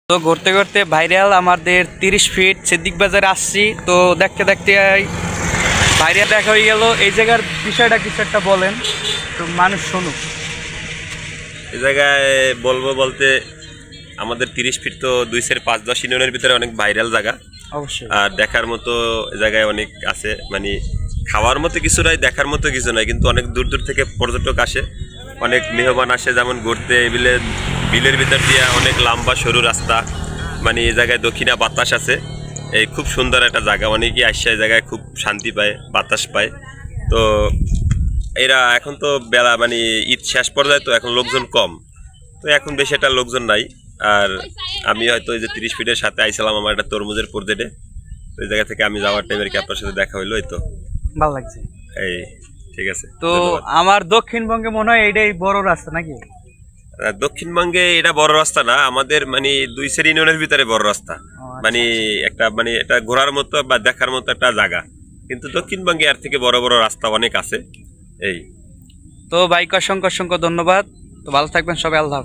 তো ঘুরতে ঘুরতে ভাইরাল আমাদের 30 ফিট সিদ্দিক বাজারে আসছি। তো দেখতে দেখতে ভাইরাল দেখা হয়ে গেল। এই জায়গার বিষয়টা কিছু একটা বলেন তো মানুষ শুনুক। এই জায়গায় বলবো বলতে আমাদের 30 ফিট তো 2-5-10 ইউনিয়নের ভিতরে অনেক ভাইরাল জায়গা। অবশ্যই। আর দেখার মতো জায়গায় অনেক আছে, মানে খাওয়ার মতো কিছু নাই, দেখার মতো কিছু নাই, কিন্তু অনেক দূর দূর থেকে পর্যটক আসে, অনেক মেহমান আসে যেমন ঘুরতে। বিলের ভিতর দিয়ে অনেক লম্বা সরু রাস্তা, মানে এই জায়গায় দক্ষিণা বাতাস আছে। এই খুব সুন্দর একটা জায়গা, অনেকেই আসছে এই জায়গায়, খুব শান্তি পায়, বাতাস পায়। তো এরা এখন তো বেলা মানে ঈদ শেষ পর্যায়ে, তো এখন লোকজন কম, তো এখন বেশি একটা লোকজন নাই। আর আমি হয়তো এই যে 30 ফিটের সাথে আইছিলাম আমার একটা তরমুজের প্রজেক্টে, ওই জায়গা থেকে আমি যাওয়ার টাইমের কি আপনার সাথে দেখা হইলো, এই তো ভালো লাগছে। এই ঠিক আছে। তো ধন্যবাদ। আমার দক্ষিণবঙ্গে মনে হয় এটাই বড় রাস্তা নাকি? দক্ষিণবঙ্গে এটা বড় রাস্তা না, আমাদের মানে 2 ইউনিয়নের ভিতরে বড় রাস্তা, মানে একটা মানে এটা ঘোরার মতো বা দেখার মতো একটা জায়গা, কিন্তু দক্ষিণবঙ্গে এর থেকে বড় বড় রাস্তা অনেক আছে। এই তো ভাইকে অসংখ্য অসংখ্য ধন্যবাদ। তো ভালো থাকবেন সবাই, আল্লাহ হাফেজ।